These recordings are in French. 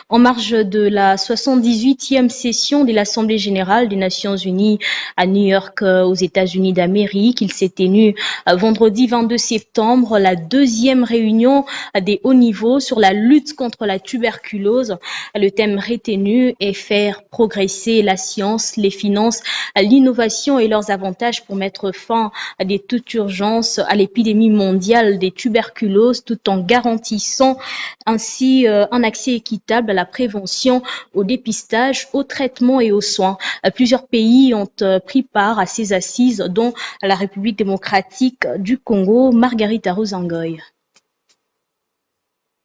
En marge de la 78e session de l'Assemblée générale des Nations unies à New York, aux États-Unis d'Amérique, il s'est tenu vendredi 22 septembre la deuxième réunion des hauts niveaux sur la lutte contre la tuberculose. Le thème retenu est faire progresser la science, les finances, l'innovation et leurs avantages pour mettre fin à de toute urgence à l'épidémie mondiale des tuberculoses tout en garantissant ainsi un accès équitable à la prévention, au dépistage, au traitement et aux soins. Plusieurs pays ont pris part à ces assises, dont la République démocratique du Congo. Margarita Rosangoy.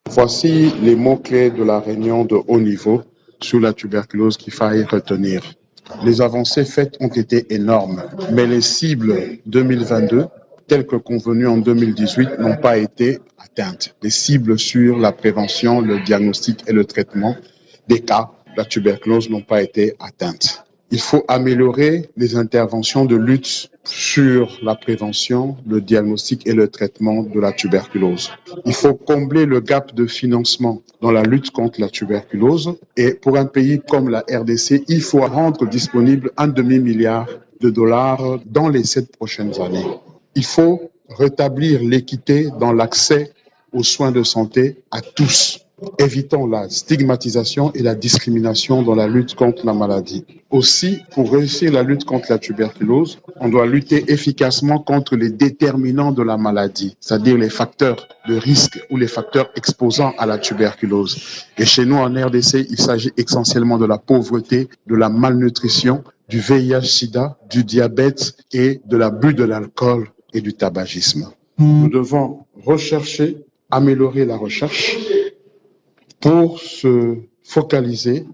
Voici les mots-clés de la réunion de haut niveau sur la tuberculose qu'il faille retenir. Les avancées faites ont été énormes, mais les cibles 2022, telles que convenues en 2018, n'ont pas été atteintes. Les cibles sur la prévention, le diagnostic et le traitement des cas de la tuberculose n'ont pas été atteintes. Il faut améliorer les interventions de lutte sur la prévention, le diagnostic et le traitement de la tuberculose. Il faut combler le gap de financement dans la lutte contre la tuberculose. Et pour un pays comme la RDC, il faut rendre disponible $1 demi-milliard dans les 7 prochaines années. Il faut rétablir l'équité dans l'accès aux soins de santé à tous. Évitons la stigmatisation et la discrimination dans la lutte contre la maladie. Aussi, pour réussir la lutte contre la tuberculose, on doit lutter efficacement contre les déterminants de la maladie, c'est-à-dire les facteurs de risque ou les facteurs exposants à la tuberculose. Et chez nous, en RDC, il s'agit essentiellement de la pauvreté, de la malnutrition, du VIH-Sida, du diabète et de l'abus de l'alcool et du tabagisme. Nous devons rechercher, améliorer la recherche, pour se focaliser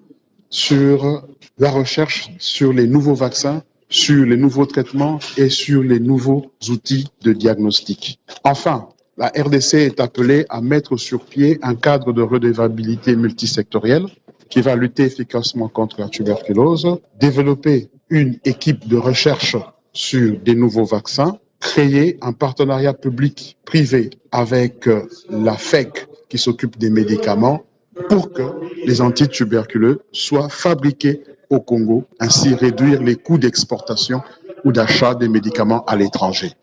sur la recherche sur les nouveaux vaccins, sur les nouveaux traitements et sur les nouveaux outils de diagnostic. Enfin, la RDC est appelée à mettre sur pied un cadre de redevabilité multisectorielle qui va lutter efficacement contre la tuberculose, développer une équipe de recherche sur des nouveaux vaccins, créer un partenariat public-privé avec la FEC qui s'occupe des médicaments, pour que les antituberculeux soient fabriqués au Congo, ainsi réduire les coûts d'exportation ou d'achat des médicaments à l'étranger.